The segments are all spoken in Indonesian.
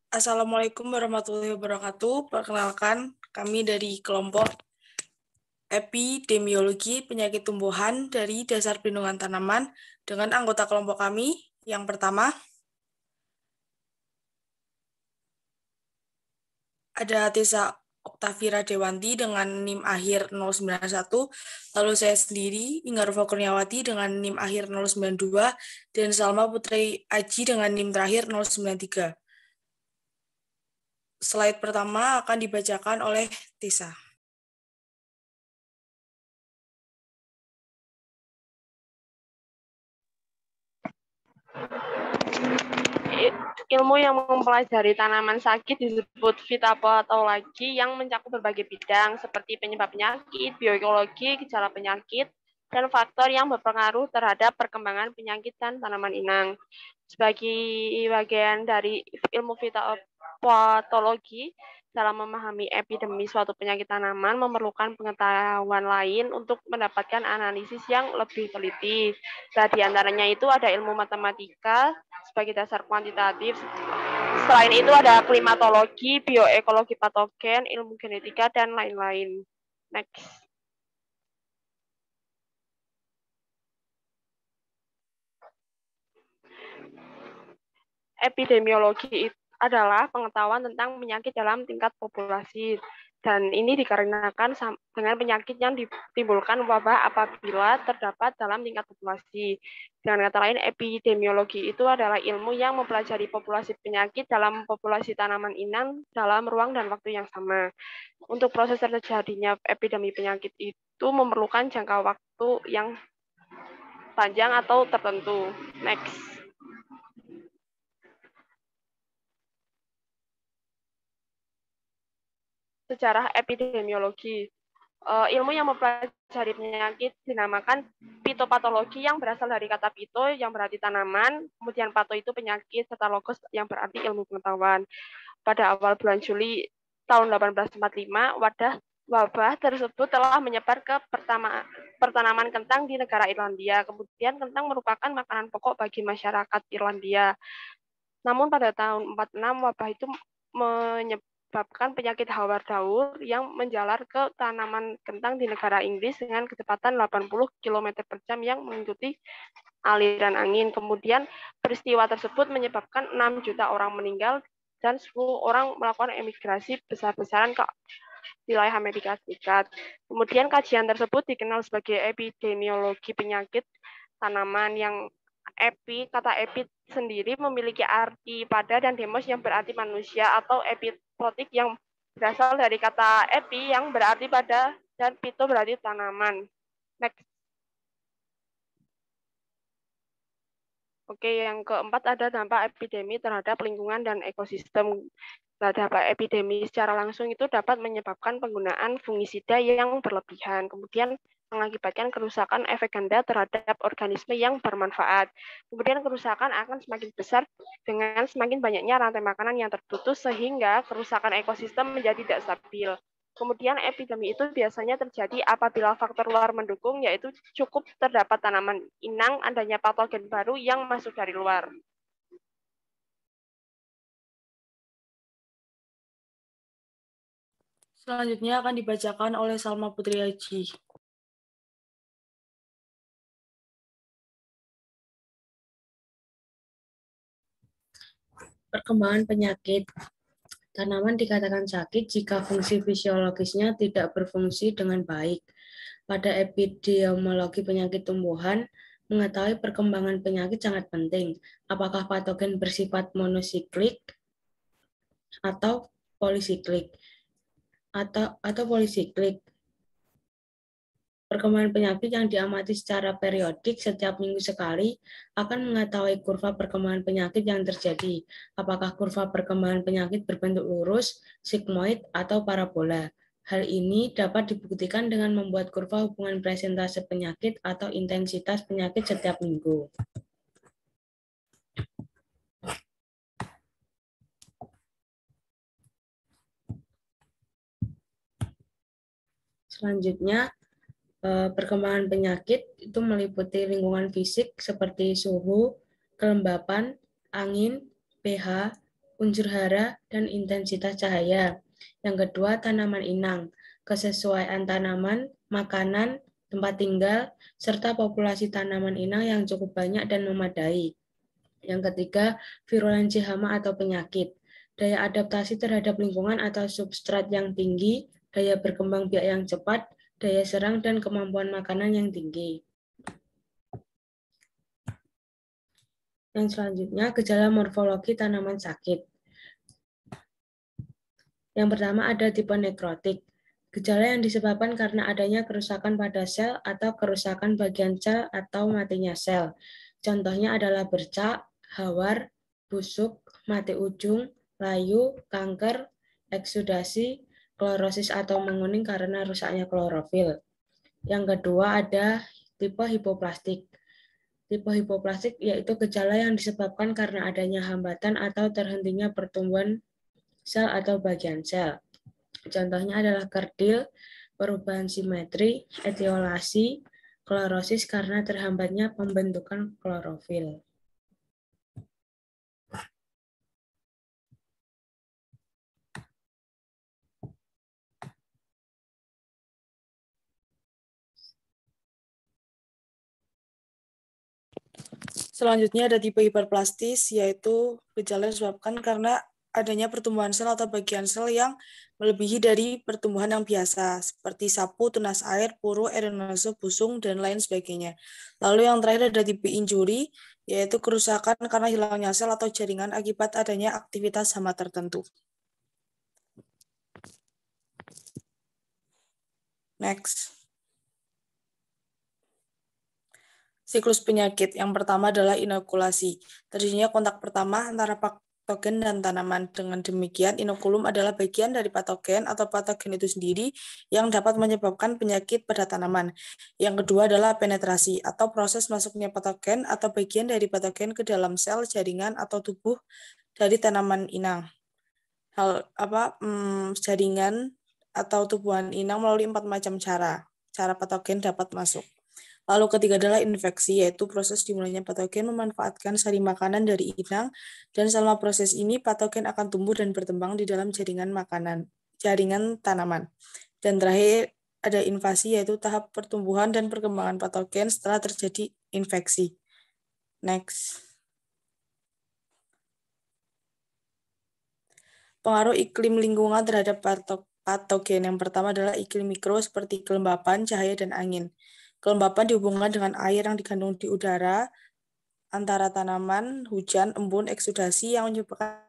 Assalamualaikum warahmatullahi wabarakatuh. Perkenalkan, kami dari kelompok epidemiologi penyakit tumbuhan dari Dasar Perlindungan Tanaman dengan anggota kelompok kami. Yang pertama, ada Tessa Oktavira Dewanti dengan NIM akhir 091, lalu saya sendiri, Inggarova Kurniawati dengan NIM akhir 092, dan Salma Putri Aji dengan NIM terakhir 093. Slide pertama akan dibacakan oleh Tessa. Ilmu yang mempelajari tanaman sakit disebut fitopatologi yang mencakup berbagai bidang seperti penyebab penyakit, bioekologi, gejala penyakit, dan faktor yang berpengaruh terhadap perkembangan penyakit dan tanaman inang. Sebagai bagian dari ilmu fitopatologi, dalam memahami epidemi suatu penyakit tanaman memerlukan pengetahuan lain untuk mendapatkan analisis yang lebih teliti. Nah, di antaranya itu ada ilmu matematika sebagai dasar kuantitatif. Selain itu ada klimatologi, bioekologi patogen, ilmu genetika, dan lain-lain. Next. Epidemiologi adalah pengetahuan tentang penyakit dalam tingkat populasi. Dan ini dikarenakan dengan penyakit yang ditimbulkan wabah apabila terdapat dalam tingkat populasi. Dengan kata lain, epidemiologi itu adalah ilmu yang mempelajari populasi penyakit dalam populasi tanaman inang dalam ruang dan waktu yang sama. Untuk proses terjadinya epidemi penyakit itu memerlukan jangka waktu yang panjang atau tertentu. Next. Sejarah epidemiologi. Ilmu yang mempelajari penyakit dinamakan fitopatologi yang berasal dari kata pito yang berarti tanaman, kemudian pato itu penyakit, serta logos yang berarti ilmu pengetahuan. Pada awal bulan Juli tahun 1845, wabah tersebut telah menyebar ke pertanaman kentang di negara Irlandia. Kemudian kentang merupakan makanan pokok bagi masyarakat Irlandia. Namun pada tahun 46 wabah itu menyebabkan penyakit hawar daur yang menjalar ke tanaman kentang di negara Inggris dengan kecepatan 80 km per jam yang mengikuti aliran angin. Kemudian peristiwa tersebut menyebabkan 6 juta orang meninggal dan 10 orang melakukan emigrasi besar-besaran ke wilayah Amerika Serikat. Kemudian kajian tersebut dikenal sebagai epidemiologi penyakit tanaman yang kata epi sendiri memiliki arti pada dan demos yang berarti manusia atau epitotik yang berasal dari kata epi yang berarti pada dan pito berarti tanaman. Next. Oke, yang keempat ada dampak epidemi terhadap lingkungan dan ekosistem. Dampak epidemi secara langsung itu dapat menyebabkan penggunaan fungisida yang berlebihan. Kemudian mengakibatkan kerusakan efek ganda terhadap organisme yang bermanfaat. Kemudian kerusakan akan semakin besar dengan semakin banyaknya rantai makanan yang terputus sehingga kerusakan ekosistem menjadi tidak stabil. Kemudian epidemi itu biasanya terjadi apabila faktor luar mendukung, yaitu cukup terdapat tanaman inang, adanya patogen baru yang masuk dari luar. Selanjutnya akan dibacakan oleh Salma Putri Aji. Perkembangan penyakit. Tanaman dikatakan sakit jika fungsi fisiologisnya tidak berfungsi dengan baik. Pada epidemiologi penyakit tumbuhan, mengetahui perkembangan penyakit sangat penting. Apakah patogen bersifat monosiklik atau polisiklik atau polisiklik. Perkembangan penyakit yang diamati secara periodik setiap minggu sekali akan mengetahui kurva perkembangan penyakit yang terjadi. Apakah kurva perkembangan penyakit berbentuk lurus, sigmoid, atau parabola. Hal ini dapat dibuktikan dengan membuat kurva hubungan presentase penyakit atau intensitas penyakit setiap minggu. Selanjutnya, perkembangan penyakit itu meliputi lingkungan fisik seperti suhu, kelembapan, angin, pH, unsur hara, dan intensitas cahaya. Yang kedua, tanaman inang, kesesuaian tanaman, makanan, tempat tinggal, serta populasi tanaman inang yang cukup banyak dan memadai. Yang ketiga, virulensi hama atau penyakit, daya adaptasi terhadap lingkungan atau substrat yang tinggi, daya berkembang biak yang cepat, daya serang, dan kemampuan makanan yang tinggi. Yang selanjutnya, gejala morfologi tanaman sakit. Yang pertama ada tipe nekrotik. Gejala yang disebabkan karena adanya kerusakan pada sel atau kerusakan bagian sel atau matinya sel. Contohnya adalah bercak, hawar, busuk, mati ujung, layu, kanker, eksudasi, klorosis atau menguning karena rusaknya klorofil. Yang kedua ada tipe hipoplastik. Tipe hipoplastik yaitu gejala yang disebabkan karena adanya hambatan atau terhentinya pertumbuhan sel atau bagian sel. Contohnya adalah kerdil, perubahan simetri, etiolasi, klorosis karena terhambatnya pembentukan klorofil. Selanjutnya ada tipe hiperplastis, yaitu gejala yang disebabkan karena adanya pertumbuhan sel atau bagian sel yang melebihi dari pertumbuhan yang biasa, seperti sapu, tunas air, puru, adenose, busung, dan lain sebagainya. Lalu yang terakhir ada tipe injuri, yaitu kerusakan karena hilangnya sel atau jaringan akibat adanya aktivitas hama tertentu. Next. Siklus penyakit. Yang pertama adalah inokulasi. Terjadinya kontak pertama antara patogen dan tanaman. Dengan demikian, inokulum adalah bagian dari patogen atau patogen itu sendiri yang dapat menyebabkan penyakit pada tanaman. Yang kedua adalah penetrasi atau proses masuknya patogen atau bagian dari patogen ke dalam sel, jaringan, atau tubuh dari tanaman inang. Jaringan atau tubuhan inang melalui 4 macam cara patogen dapat masuk. Lalu ketiga adalah infeksi, yaitu proses dimulainya patogen memanfaatkan sari makanan dari inang, dan selama proses ini patogen akan tumbuh dan berkembang di dalam jaringan tanaman. Dan terakhir ada invasi, yaitu tahap pertumbuhan dan perkembangan patogen setelah terjadi infeksi. Next. Pengaruh iklim lingkungan terhadap patogen. Yang pertama adalah iklim mikro seperti kelembapan, cahaya, dan angin. Kelembapan dihubungkan dengan air yang digandung di udara antara tanaman, hujan, embun, eksudasi yang menyebabkan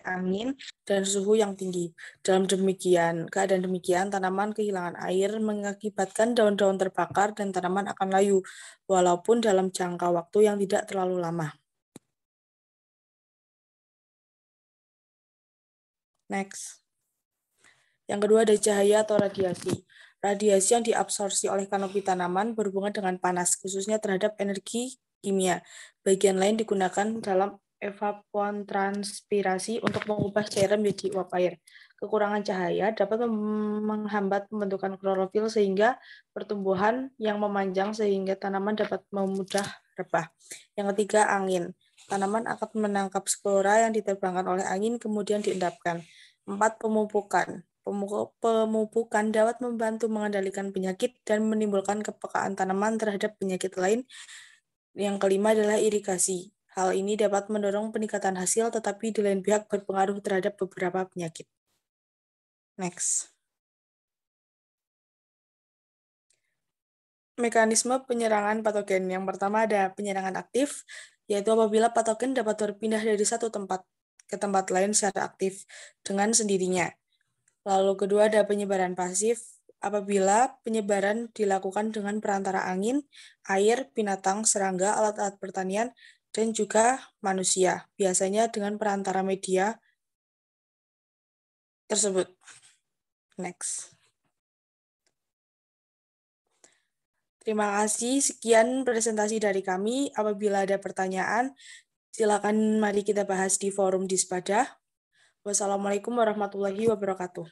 angin dan suhu yang tinggi. Dalam keadaan demikian, tanaman kehilangan air mengakibatkan daun-daun terbakar dan tanaman akan layu, walaupun dalam jangka waktu yang tidak terlalu lama. Next. Yang kedua ada cahaya atau radiasi. Radiasi yang diabsorpsi oleh kanopi tanaman berhubungan dengan panas, khususnya terhadap energi kimia. Bagian lain digunakan dalam evapotranspirasi untuk mengubah cairan menjadi uap air. Kekurangan cahaya dapat menghambat pembentukan klorofil sehingga pertumbuhan yang memanjang sehingga tanaman dapat memudah rebah. Yang ketiga, angin. Tanaman akan menangkap spora yang diterbangkan oleh angin kemudian diendapkan. 4. Pemupukan. Pemupukan dapat membantu mengendalikan penyakit dan menimbulkan kepekaan tanaman terhadap penyakit lain. Yang kelima adalah irigasi. Hal ini dapat mendorong peningkatan hasil, tetapi di lain pihak berpengaruh terhadap beberapa penyakit. Next. Mekanisme penyerangan patogen. Yang pertama ada penyerangan aktif, yaitu apabila patogen dapat berpindah dari satu tempat ke tempat lain secara aktif dengan sendirinya. Lalu kedua ada penyebaran pasif, apabila penyebaran dilakukan dengan perantara angin, air, binatang, serangga, alat-alat pertanian, dan juga manusia, biasanya dengan perantara media tersebut. Next. Terima kasih, sekian presentasi dari kami. Apabila ada pertanyaan, Silakan mari kita bahas di forum Dispada. Wassalamualaikum warahmatullahi wabarakatuh.